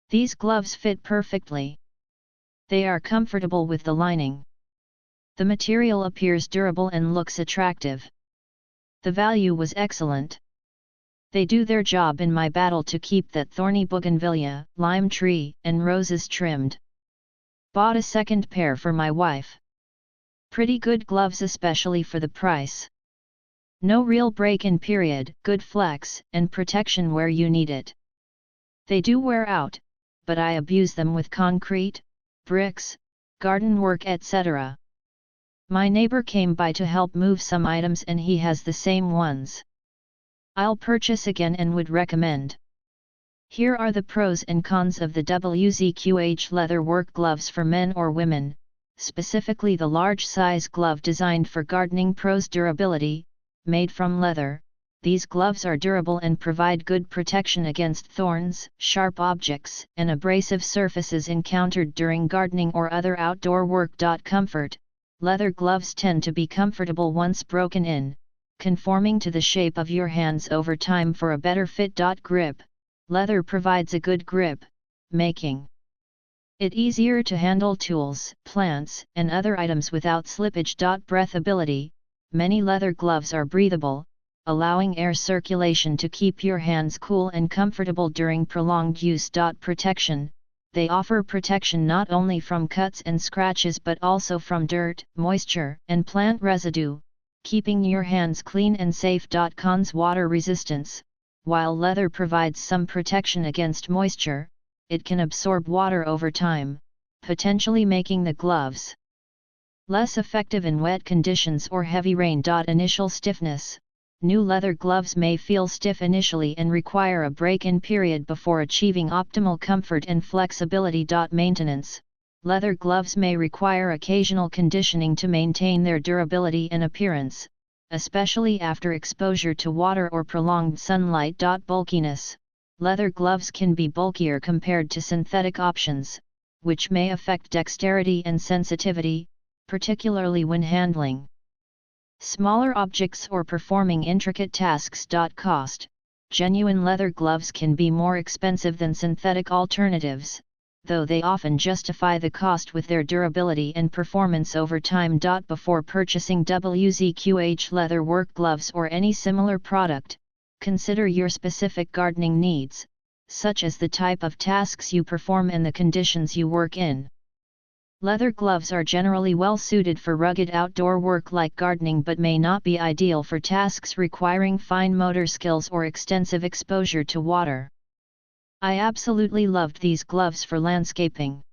These gloves fit perfectly. They are comfortable with the lining. The material appears durable and looks attractive. The value was excellent. They do their job in my battle to keep that thorny bougainvillea, lime tree, and roses trimmed. Bought a second pair for my wife. Pretty good gloves, especially for the price. No real break-in period, good flex, and protection where you need it. They do wear out, but I abuse them with concrete, bricks, garden work, etc. My neighbor came by to help move some items and he has the same ones. I'll purchase again and would recommend. Here are the pros and cons of the WZQH leather work gloves for men or women, specifically the large size glove designed for gardening pros. Durability. Made from leather, these gloves are durable and provide good protection against thorns, sharp objects, and abrasive surfaces encountered during gardening or other outdoor work. Comfort. Leather gloves tend to be comfortable once broken in, conforming to the shape of your hands over time for a better fit. Grip. Leather provides a good grip, making it easier to handle tools, plants, and other items without slippage. Breathability. Many leather gloves are breathable, allowing air circulation to keep your hands cool and comfortable during prolonged use. Protection. They offer protection not only from cuts and scratches but also from dirt, moisture, and plant residue, keeping your hands clean and safe. Cons. Water resistance. While leather provides some protection against moisture, it can absorb water over time, potentially making the gloves less effective in wet conditions or heavy rain. Initial stiffness. New leather gloves may feel stiff initially and require a break-in period before achieving optimal comfort and flexibility. Maintenance. Leather gloves may require occasional conditioning to maintain their durability and appearance, especially after exposure to water or prolonged sunlight. Bulkiness. Leather gloves can be bulkier compared to synthetic options, which may affect dexterity and sensitivity, particularly when handling smaller objects or performing intricate tasks. Cost. Genuine leather gloves can be more expensive than synthetic alternatives, though they often justify the cost with their durability and performance over time. Before purchasing WZQH leather work gloves or any similar product, consider your specific gardening needs, such as the type of tasks you perform and the conditions you work in. Leather gloves are generally well suited for rugged outdoor work like gardening but may not be ideal for tasks requiring fine motor skills or extensive exposure to water. I absolutely loved these gloves for landscaping.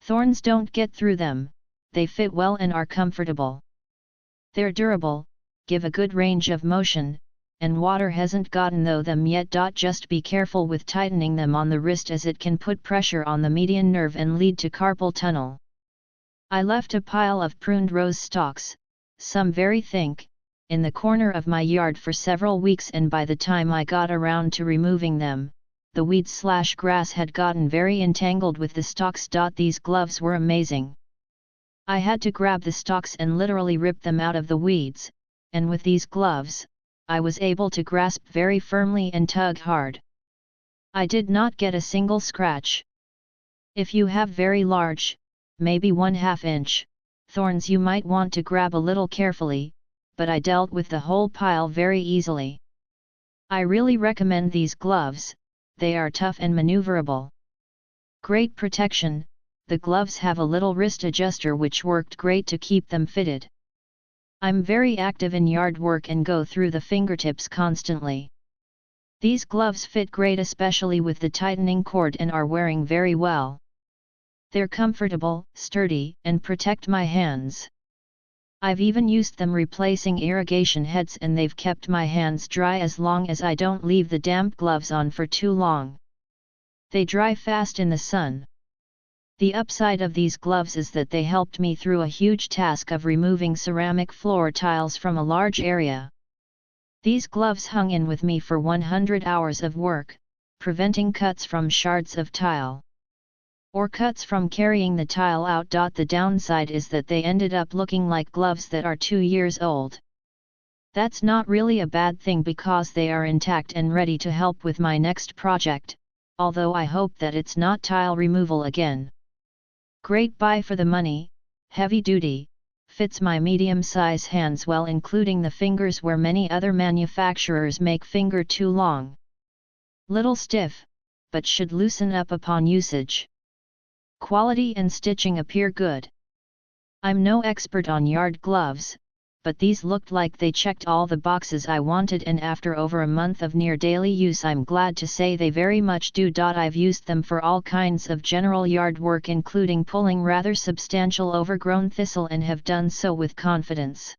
Thorns don't get through them, they fit well and are comfortable. They're durable, give a good range of motion, and water hasn't gotten through them yet. Just be careful with tightening them on the wrist as it can put pressure on the median nerve and lead to carpal tunnel. I left a pile of pruned rose stalks, some very thick, in the corner of my yard for several weeks, and by the time I got around to removing them, the weeds/grass had gotten very entangled with the stalks. These gloves were amazing. I had to grab the stalks and literally rip them out of the weeds, and with these gloves, I was able to grasp very firmly and tug hard. I did not get a single scratch. If you have very large, maybe 1/2 inch, thorns, you might want to grab a little carefully, but I dealt with the whole pile very easily. I really recommend these gloves, they are tough and maneuverable. Great protection. The gloves have a little wrist adjuster which worked great to keep them fitted. I'm very active in yard work and go through the fingertips constantly. These gloves fit great, especially with the tightening cord, and are wearing very well. They're comfortable, sturdy, and protect my hands. I've even used them replacing irrigation heads and they've kept my hands dry as long as I don't leave the damp gloves on for too long. They dry fast in the sun. The upside of these gloves is that they helped me through a huge task of removing ceramic floor tiles from a large area. These gloves hung in with me for 100 hours of work, preventing cuts from shards of tile or cuts from carrying the tile out. The downside is that they ended up looking like gloves that are 2 years old. That's not really a bad thing because they are intact and ready to help with my next project, although I hope that it's not tile removal again. Great buy for the money, heavy duty, fits my medium-size hands well, including the fingers where many other manufacturers make finger too long. Little stiff, but should loosen up upon usage. Quality and stitching appear good. I'm no expert on yard gloves, but these looked like they checked all the boxes I wanted, and after over a month of near daily use I'm glad to say they very much do. I've used them for all kinds of general yard work, including pulling rather substantial overgrown thistle, and have done so with confidence.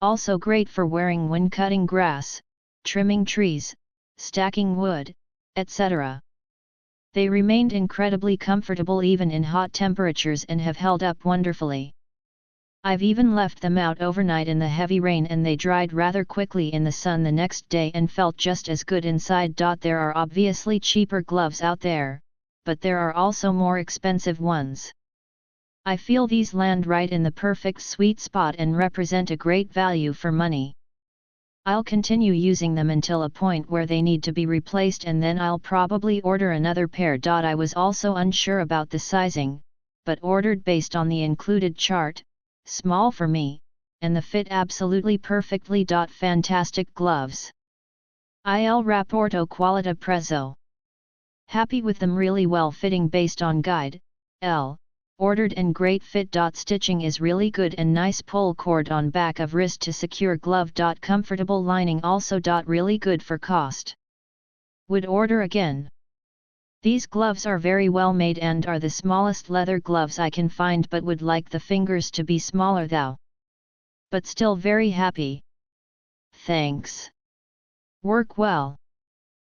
Also great for wearing when cutting grass, trimming trees, stacking wood, etc. They remained incredibly comfortable even in hot temperatures and have held up wonderfully. I've even left them out overnight in the heavy rain and they dried rather quickly in the sun the next day and felt just as good inside. There are obviously cheaper gloves out there, but there are also more expensive ones. I feel these land right in the perfect sweet spot and represent a great value for money. I'll continue using them until a point where they need to be replaced, and then I'll probably order another pair. I was also unsure about the sizing, but ordered based on the included chart, small for me, and the fit absolutely perfectly. Fantastic gloves. Il rapporto qualità prezzo. Happy with them, really well fitting based on guide, L. Ordered and great fit. Stitching is really good and nice pull cord on back of wrist to secure glove. Comfortable lining also. Really good for cost. Would order again. These gloves are very well made and are the smallest leather gloves I can find, but would like the fingers to be smaller though. But still very happy. Thanks. Work well.